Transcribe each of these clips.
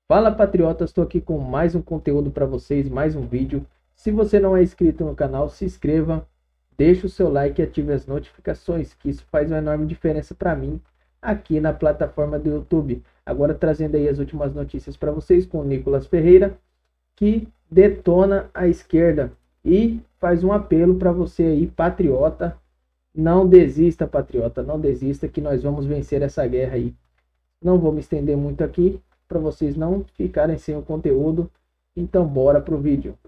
Fala patriotas, estou aqui com mais um conteúdo para vocês, mais um vídeo. Se você não é inscrito no canal, se inscreva, deixe o seu like e ative as notificações, que isso faz uma enorme diferença para mim aqui na plataforma do YouTube. Agora trazendo aí as últimas notícias para vocês com o Nicolas Ferreira, que detona a esquerda e faz um apelo para você aí, patriota. Não desista, patriota, não desista, que nós vamos vencer essa guerra aí. Não vou me estender muito aqui, para vocês não ficarem sem o conteúdo. Então bora pro vídeo.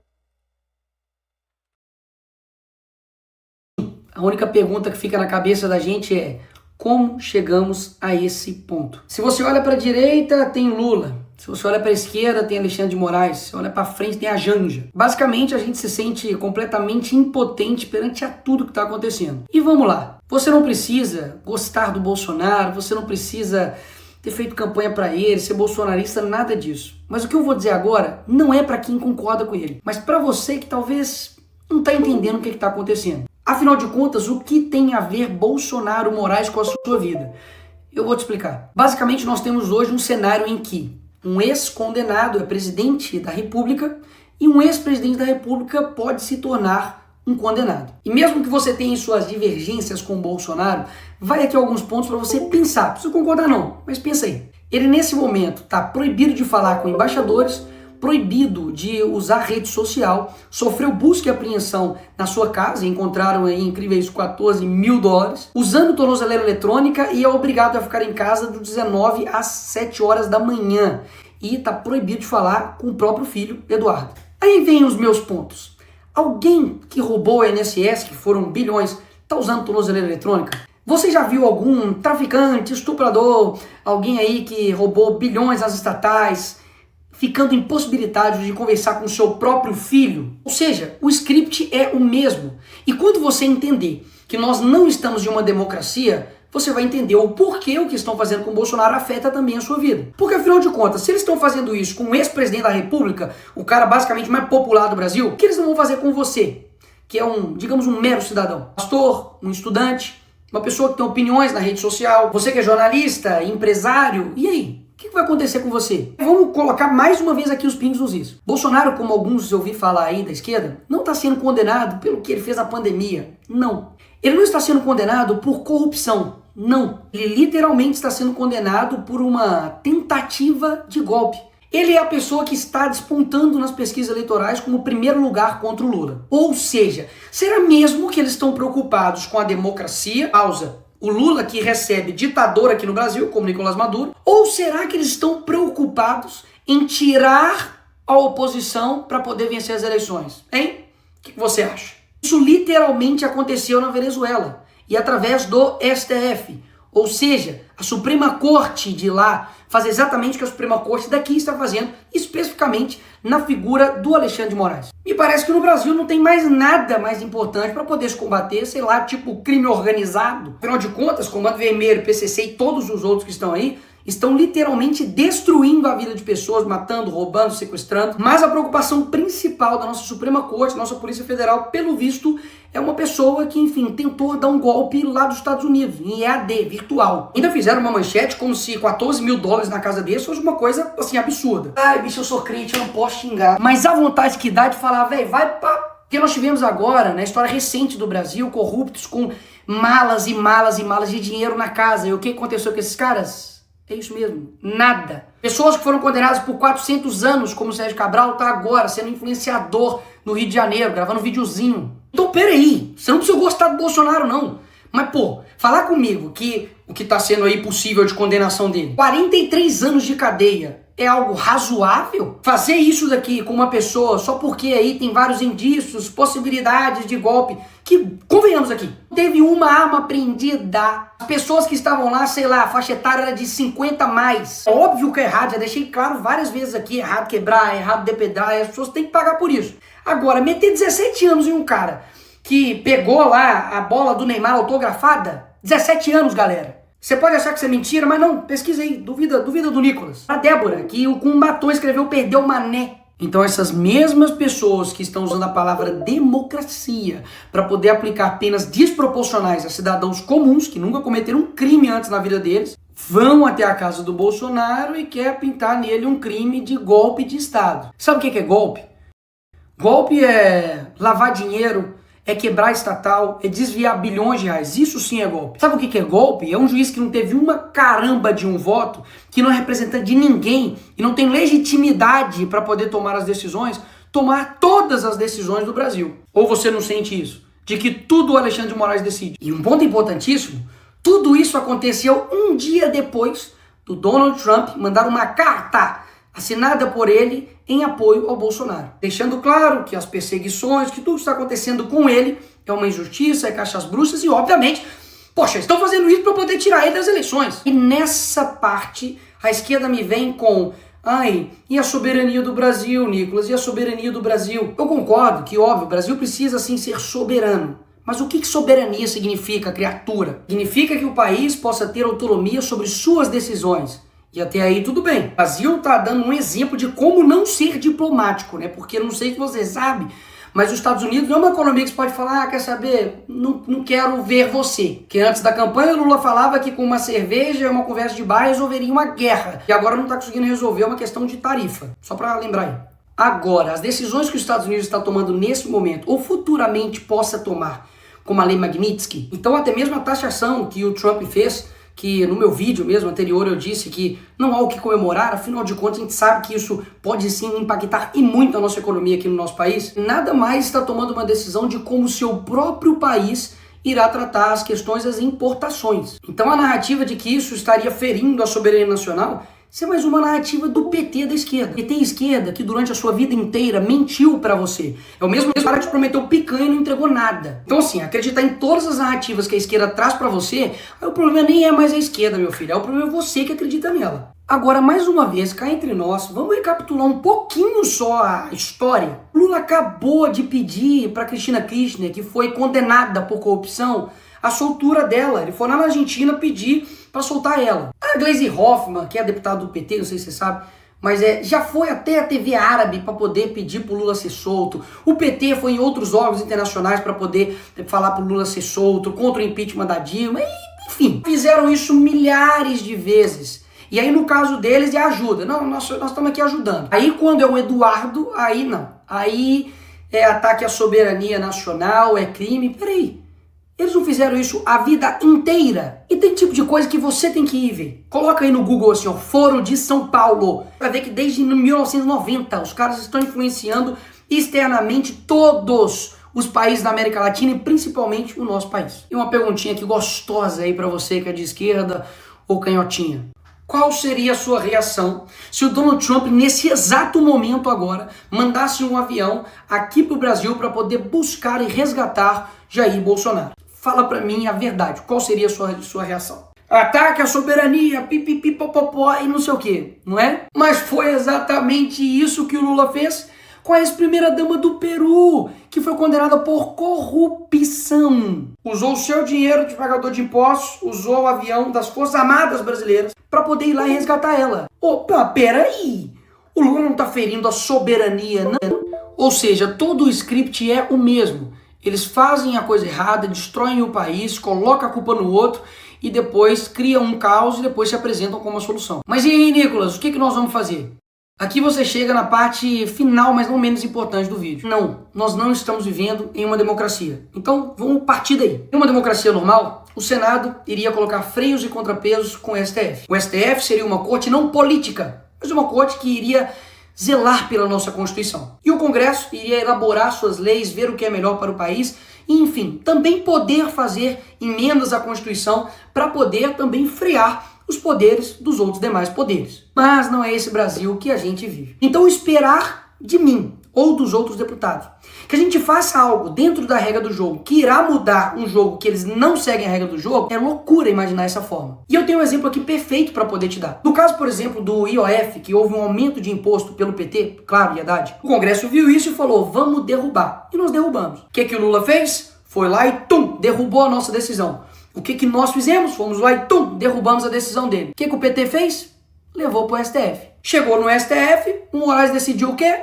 A única pergunta que fica na cabeça da gente é: como chegamos a esse ponto? Se você olha para a direita, tem Lula. Se você olha para a esquerda, tem Alexandre de Moraes. Se você olha para frente, tem a Janja. Basicamente, a gente se sente completamente impotente perante a tudo que está acontecendo. E vamos lá. Você não precisa gostar do Bolsonaro, você não precisa ter feito campanha para ele, ser bolsonarista, nada disso. Mas o que eu vou dizer agora não é para quem concorda com ele, mas para você que talvez não está entendendo o que está acontecendo. Afinal de contas, o que tem a ver Bolsonaro Moraes com a sua vida? Eu vou te explicar. Basicamente, nós temos hoje um cenário em que um ex-condenado é presidente da República e um ex-presidente da República pode se tornar um condenado. E mesmo que você tenha suas divergências com o Bolsonaro, vai aqui alguns pontos para você pensar. Não precisa concordar não, mas pensa aí. Ele nesse momento está proibido de falar com embaixadores, proibido de usar rede social, sofreu busca e apreensão na sua casa, encontraram aí incríveis $14 mil, usando tornozeleira eletrônica e é obrigado a ficar em casa do 19 às 7 horas da manhã. E está proibido de falar com o próprio filho, Eduardo. Aí vem os meus pontos. Alguém que roubou a INSS, que foram bilhões, está usando tornozeleira eletrônica? Você já viu algum traficante, estuprador, alguém aí que roubou bilhões às estatais, ficando impossibilitado de conversar com o seu próprio filho? Ou seja, o script é o mesmo. E quando você entender que nós não estamos em uma democracia, você vai entender o porquê o que estão fazendo com o Bolsonaro afeta também a sua vida. Porque afinal de contas, se eles estão fazendo isso com o ex-presidente da República, o cara basicamente mais popular do Brasil, o que eles não vão fazer com você? Que é digamos, um mero cidadão. Pastor, um estudante, uma pessoa que tem opiniões na rede social, você que é jornalista, empresário, e aí? O que vai acontecer com você? Vamos colocar mais uma vez aqui os pingos nos is. Bolsonaro, como alguns eu ouvi falar aí da esquerda, não está sendo condenado pelo que ele fez na pandemia. Não. Ele não está sendo condenado por corrupção. Não. Ele literalmente está sendo condenado por uma tentativa de golpe. Ele é a pessoa que está despontando nas pesquisas eleitorais como primeiro lugar contra o Lula. Ou seja, será mesmo que eles estão preocupados com a democracia? Pausa. O Lula que recebe ditador aqui no Brasil, como Nicolás Maduro, ou será que eles estão preocupados em tirar a oposição para poder vencer as eleições? Hein? O que você acha? Isso literalmente aconteceu na Venezuela e através do STF, ou seja, a Suprema Corte de lá faz exatamente o que a Suprema Corte daqui está fazendo, especificamente na figura do Alexandre de Moraes. Me parece que no Brasil não tem mais nada mais importante para poder se combater, sei lá, tipo crime organizado. Afinal de contas, Comando Vermelho, PCC e todos os outros que estão aí, estão literalmente destruindo a vida de pessoas, matando, roubando, sequestrando. Mas a preocupação principal da nossa Suprema Corte, nossa Polícia Federal, pelo visto, é uma pessoa que, enfim, tentou dar um golpe lá dos Estados Unidos, em EAD, virtual. Ainda fizeram uma manchete como se $14 mil na casa dele fosse uma coisa, assim, absurda. Ai, bicho, eu sou crente, eu não posso xingar. Mas a vontade que dá de falar, velho, vai pra... Porque nós tivemos agora, na história recente do Brasil, corruptos com malas e malas e malas de dinheiro na casa. E o que aconteceu com esses caras? É isso mesmo, nada. Pessoas que foram condenadas por 400 anos, como o Sérgio Cabral, tá agora sendo influenciador no Rio de Janeiro, gravando um videozinho. Então, peraí, você não precisa gostar do Bolsonaro, não. Mas, pô, falar comigo que o que tá sendo aí possível de condenação dele, 43 anos de cadeia, é algo razoável? Fazer isso daqui com uma pessoa só porque aí tem vários indícios, possibilidades de golpe, que, convenhamos aqui, teve uma arma apreendida. As pessoas que estavam lá, sei lá, a faixa etária era de 50 a mais. É óbvio que é errado, já deixei claro várias vezes aqui, errado quebrar, errado depedrar, e as pessoas têm que pagar por isso. Agora, meter 17 anos em um cara que pegou lá a bola do Neymar autografada, 17 anos, galera. Você pode achar que isso é mentira, mas não, pesquisa aí, duvida do Nicolas. A Débora, que com um batom escreveu perdeu o mané. Então essas mesmas pessoas que estão usando a palavra democracia para poder aplicar penas desproporcionais a cidadãos comuns, que nunca cometeram um crime antes na vida deles, vão até a casa do Bolsonaro e quer pintar nele um crime de golpe de Estado. Sabe o que é golpe? Golpe é lavar dinheiro, é quebrar estatal, é desviar bilhões de reais. Isso sim é golpe. Sabe o que é golpe? É um juiz que não teve uma caramba de um voto, que não é representante de ninguém e não tem legitimidade para poder tomar as decisões, tomar todas as decisões do Brasil. Ou você não sente isso? De que tudo o Alexandre de Moraes decide. E um ponto importantíssimo, tudo isso aconteceu um dia depois do Donald Trump mandar uma carta assinada por ele em apoio ao Bolsonaro, deixando claro que as perseguições, que tudo que está acontecendo com ele é uma injustiça, é caixas bruxas e, obviamente, poxa, estão fazendo isso para poder tirar ele das eleições. E nessa parte, a esquerda me vem com, ai, e a soberania do Brasil, Nicolas, e a soberania do Brasil? Eu concordo que, óbvio, o Brasil precisa, sim, ser soberano. Mas o que soberania significa, criatura? Significa que o país possa ter autonomia sobre suas decisões. E até aí tudo bem. O Brasil está dando um exemplo de como não ser diplomático, né? Porque não sei se você sabe, mas os Estados Unidos não é uma economia que você pode falar, quer saber, não quero ver você. Que antes da campanha o Lula falava que com uma cerveja e uma conversa de bar resolveria uma guerra. E agora não está conseguindo resolver uma questão de tarifa. Só para lembrar aí. Agora, as decisões que os Estados Unidos está tomando nesse momento, ou futuramente possa tomar, como a lei Magnitsky, então até mesmo a taxação que o Trump fez, que no meu vídeo mesmo anterior eu disse que não há o que comemorar, afinal de contas a gente sabe que isso pode sim impactar e muito a nossa economia aqui no nosso país, nada mais está tomando uma decisão de como o seu próprio país irá tratar as questões das importações. Então a narrativa de que isso estaria ferindo a soberania nacional, isso é mais uma narrativa do PT da esquerda. PT esquerda que durante a sua vida inteira mentiu pra você. É o mesmo cara que te prometeu picanha e não entregou nada. Então assim, acreditar em todas as narrativas que a esquerda traz pra você, aí o problema nem é mais a esquerda, meu filho. É o problema é você que acredita nela. Agora, mais uma vez, cá entre nós, vamos recapitular um pouquinho só a história. Lula acabou de pedir pra Cristina Kirchner, que foi condenada por corrupção, a soltura dela. Ele foi lá na Argentina pedir para soltar ela. A Gleisi Hoffmann, que é deputada do PT, não sei se você sabe, mas já foi até a TV árabe para poder pedir para o Lula ser solto. O PT foi em outros órgãos internacionais para poder falar para o Lula ser solto, contra o impeachment da Dilma, enfim. Fizeram isso milhares de vezes. E aí no caso deles é ajuda. Não, nós estamos aqui ajudando. Aí quando é o Eduardo, aí não. Aí é ataque à soberania nacional, é crime. Peraí. Eles não fizeram isso a vida inteira. E tem tipo de coisa que você tem que ir ver. Coloca aí no Google assim, ó, Foro de São Paulo. Pra ver que desde 1990 os caras estão influenciando externamente todos os países da América Latina e principalmente o nosso país. E uma perguntinha aqui gostosa aí pra você que é de esquerda ou canhotinha. Qual seria a sua reação se o Donald Trump, nesse exato momento agora, mandasse um avião aqui pro Brasil para poder buscar e resgatar Jair Bolsonaro? Fala pra mim a verdade, qual seria a sua reação? Ataque à soberania, pipipi, popopó e não sei o que, não é? Mas foi exatamente isso que o Lula fez com a ex-primeira-dama do Peru, que foi condenada por corrupção. Usou o seu dinheiro de pagador de impostos, usou o avião das Forças Armadas Brasileiras para poder ir lá e resgatar ela. Opa, peraí! O Lula não tá ferindo a soberania, não? Ou seja, todo o script é o mesmo. Eles fazem a coisa errada, destroem o país, colocam a culpa no outro e depois criam um caos e depois se apresentam como uma solução. Mas e aí, Nicolas, o que nós vamos fazer? Aqui você chega na parte final, mas não menos importante do vídeo. Não, nós não estamos vivendo em uma democracia. Então, vamos partir daí. Em uma democracia normal, o Senado iria colocar freios e contrapesos com o STF. O STF seria uma corte não política, mas uma corte que iria zelar pela nossa Constituição. E o Congresso iria elaborar suas leis, ver o que é melhor para o país e, enfim, também poder fazer emendas à Constituição para poder também frear os poderes dos outros demais poderes. Mas não é esse Brasil que a gente vive. Então esperar de mim ou dos outros deputados que a gente faça algo dentro da regra do jogo que irá mudar um jogo que eles não seguem a regra do jogo, é loucura imaginar essa forma. E eu tenho um exemplo aqui perfeito para poder te dar. No caso, por exemplo, do IOF, que houve um aumento de imposto pelo PT, claro, e Haddad, o Congresso viu isso e falou, vamos derrubar. E nós derrubamos. O que o Lula fez? Foi lá e derrubou a nossa decisão. O que nós fizemos? Fomos lá e derrubamos a decisão dele. O que o PT fez? Levou para o STF. Chegou no STF, o Moraes decidiu o quê?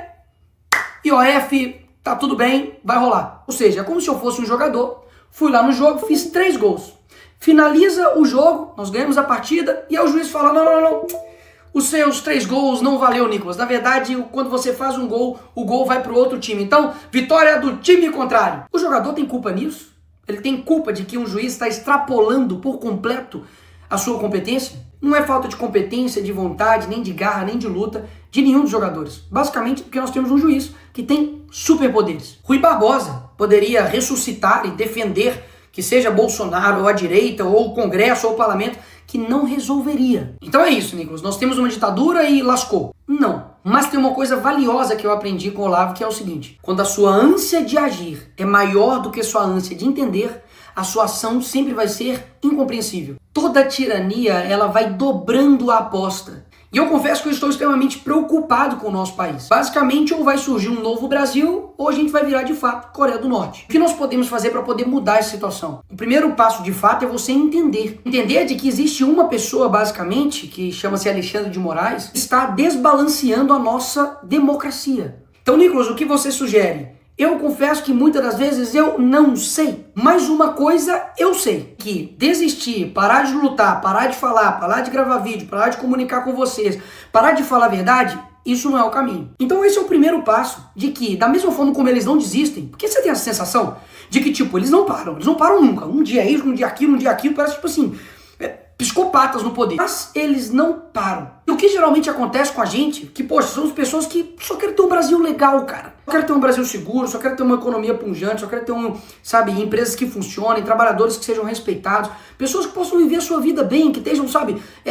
IOF, tá tudo bem, vai rolar. Ou seja, é como se eu fosse um jogador, fui lá no jogo, fiz 3 gols. finaliza o jogo, nós ganhamos a partida, e aí o juiz fala, não. Os seus 3 gols não valeu, Nicolas. Na verdade, quando você faz um gol, o gol vai para o outro time. Então, vitória do time contrário. O jogador tem culpa nisso? Ele tem culpa de que um juiz está extrapolando por completo a sua competência? Não é falta de competência, de vontade, nem de garra, nem de luta de nenhum dos jogadores. Basicamente porque nós temos um juiz que tem superpoderes. Rui Barbosa poderia ressuscitar e defender que seja Bolsonaro, ou a direita, ou o Congresso, ou o Parlamento, que não resolveria. Então é isso, Nicolas. Nós temos uma ditadura e lascou. Não. Mas tem uma coisa valiosa que eu aprendi com o Olavo, que é o seguinte. Quando a sua ânsia de agir é maior do que a sua ânsia de entender, a sua ação sempre vai ser incompreensível. Toda tirania, ela vai dobrando a aposta. E eu confesso que eu estou extremamente preocupado com o nosso país. Basicamente, ou vai surgir um novo Brasil, ou a gente vai virar de fato Coreia do Norte. O que nós podemos fazer para poder mudar essa situação? O primeiro passo de fato é você entender. Entender de que existe uma pessoa, basicamente, que chama-se Alexandre de Moraes, que está desbalanceando a nossa democracia. Então, Nicolas, o que você sugere? Eu confesso que muitas das vezes eu não sei. Mas uma coisa eu sei, que desistir, parar de lutar, parar de falar, parar de gravar vídeo, parar de comunicar com vocês, parar de falar a verdade, isso não é o caminho. Então esse é o primeiro passo, de que da mesma forma como eles não desistem, porque você tem a sensação de que tipo, eles não param nunca. Um dia isso, um dia aquilo, parece tipo assim, psicopatas no poder. Mas eles não param. E o que geralmente acontece com a gente, que, poxa, somos pessoas que só querem ter um Brasil legal, cara. Só querem ter um Brasil seguro, só querem ter uma economia pujante, só querem ter empresas que funcionem, trabalhadores que sejam respeitados, pessoas que possam viver a sua vida bem, que estejam,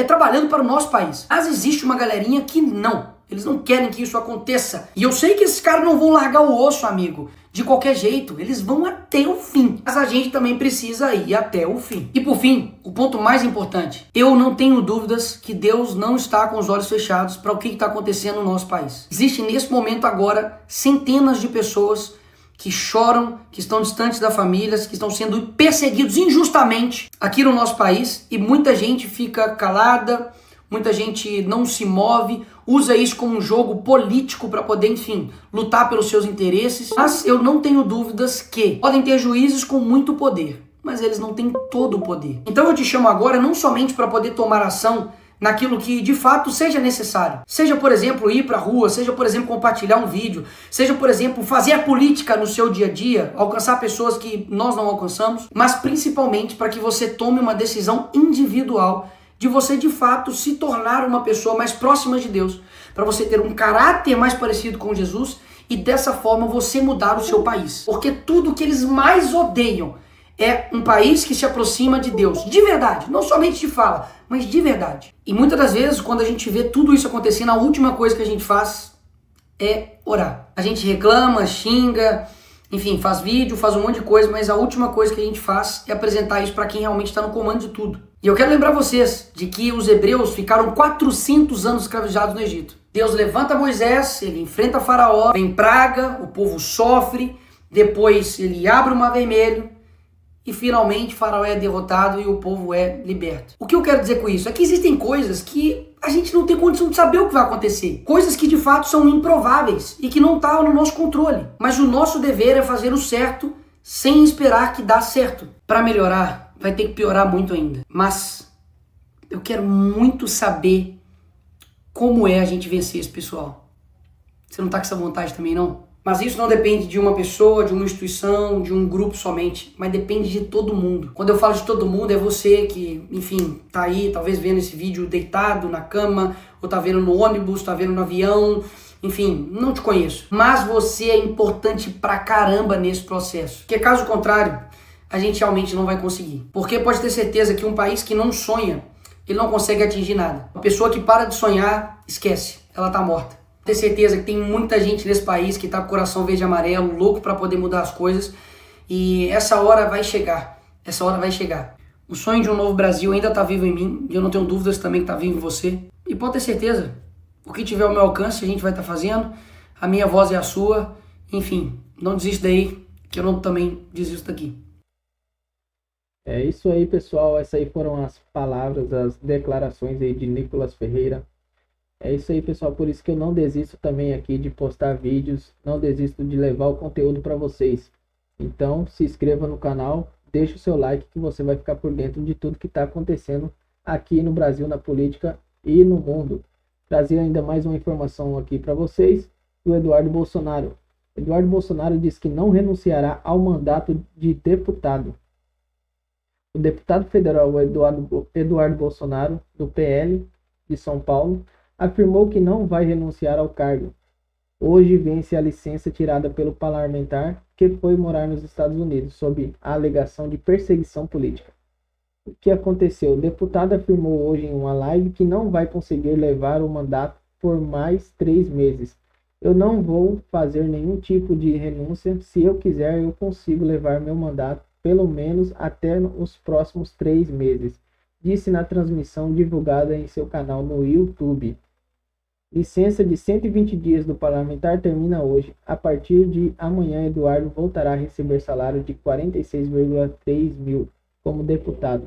trabalhando para o nosso país. Mas existe uma galerinha que não. Eles não querem que isso aconteça. E eu sei que esses caras não vão largar o osso, amigo. De qualquer jeito, eles vão até o fim. Mas a gente também precisa ir até o fim. E por fim, o ponto mais importante. Eu não tenho dúvidas que Deus não está com os olhos fechados para o que está acontecendo no nosso país. Existe nesse momento agora centenas de pessoas que choram, que estão distantes das famílias, que estão sendo perseguidos injustamente aqui no nosso país. E muita gente fica calada, muita gente não se move, usa isso como um jogo político para poder, enfim, lutar pelos seus interesses. Mas eu não tenho dúvidas que podem ter juízes com muito poder, mas eles não têm todo o poder. Então eu te chamo agora não somente para poder tomar ação naquilo que de fato seja necessário. Seja, por exemplo, ir para a rua, seja, por exemplo, compartilhar um vídeo, seja, por exemplo, fazer a política no seu dia a dia, alcançar pessoas que nós não alcançamos, mas principalmente para que você tome uma decisão individual de você de fato se tornar uma pessoa mais próxima de Deus, para você ter um caráter mais parecido com Jesus e dessa forma você mudar o seu país. Porque tudo que eles mais odeiam é um país que se aproxima de Deus, de verdade, não somente de fala, mas de verdade. E muitas das vezes, quando a gente vê tudo isso acontecendo, a última coisa que a gente faz é orar. A gente reclama, xinga, enfim, faz vídeo, faz um monte de coisa, mas a última coisa que a gente faz é apresentar isso para quem realmente está no comando de tudo. E eu quero lembrar vocês de que os hebreus ficaram 400 anos escravizados no Egito. Deus levanta Moisés, ele enfrenta Faraó, vem praga, o povo sofre, depois ele abre o Mar Vermelho e finalmente Faraó é derrotado e o povo é liberto. O que eu quero dizer com isso é que existem coisas que a gente não tem condição de saber o que vai acontecer. Coisas que de fato são improváveis e que não estão no nosso controle. Mas o nosso dever é fazer o certo sem esperar que dá certo. Para melhorar, vai ter que piorar muito ainda. Mas eu quero muito saber como é a gente vencer esse pessoal. Você não tá com essa vontade também, não? Mas isso não depende de uma pessoa, de uma instituição, de um grupo somente, mas depende de todo mundo. Quando eu falo de todo mundo, é você que, enfim, tá aí, talvez vendo esse vídeo deitado na cama, ou tá vendo no ônibus, tá vendo no avião, enfim, não te conheço. Mas você é importante pra caramba nesse processo. Porque caso contrário, a gente realmente não vai conseguir. Porque pode ter certeza que um país que não sonha, ele não consegue atingir nada. Uma pessoa que para de sonhar, esquece, ela tá morta. Ter certeza que tem muita gente nesse país que tá com o coração verde e amarelo, louco para poder mudar as coisas. E essa hora vai chegar. Essa hora vai chegar. O sonho de um novo Brasil ainda tá vivo em mim. E eu não tenho dúvidas também que tá vivo em você. E pode ter certeza. O que tiver ao meu alcance a gente vai estar fazendo. A minha voz é a sua. Enfim, não desista daí, que eu não também desisto daqui. É isso aí, pessoal. Essas aí foram as palavras, as declarações aí de Nicolas Ferreira. É isso aí, pessoal, por isso que eu não desisto também aqui de postar vídeos, não desisto de levar o conteúdo para vocês. Então, se inscreva no canal, deixa o seu like que você vai ficar por dentro de tudo que está acontecendo aqui no Brasil, na política e no mundo. Trazer ainda mais uma informação aqui para vocês do Eduardo Bolsonaro. Eduardo Bolsonaro diz que não renunciará ao mandato de deputado. O deputado federal Eduardo Bolsonaro, do PL de São Paulo, afirmou que não vai renunciar ao cargo. Hoje vence a licença tirada pelo parlamentar que foi morar nos Estados Unidos sob a alegação de perseguição política. O que aconteceu? O deputado afirmou hoje em uma live que não vai conseguir levar o mandato por mais 3 meses. Eu não vou fazer nenhum tipo de renúncia. Se eu quiser, eu consigo levar meu mandato pelo menos até os próximos 3 meses, disse na transmissão divulgada em seu canal no YouTube. Licença de 120 dias do parlamentar termina hoje. A partir de amanhã, Eduardo voltará a receber salário de 46,3 mil como deputado.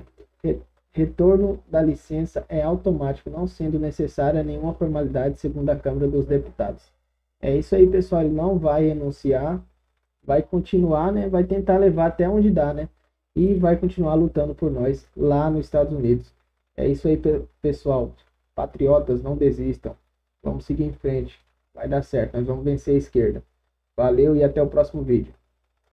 Retorno da licença é automático, não sendo necessária nenhuma formalidade, segundo a Câmara dos Deputados. É isso aí, pessoal. Ele não vai renunciar, vai continuar, né? Vai tentar levar até onde dá, né? E vai continuar lutando por nós lá nos Estados Unidos. É isso aí, pessoal. Patriotas, não desistam. Vamos seguir em frente. Vai dar certo. Nós vamos vencer a esquerda. Valeu e até o próximo vídeo.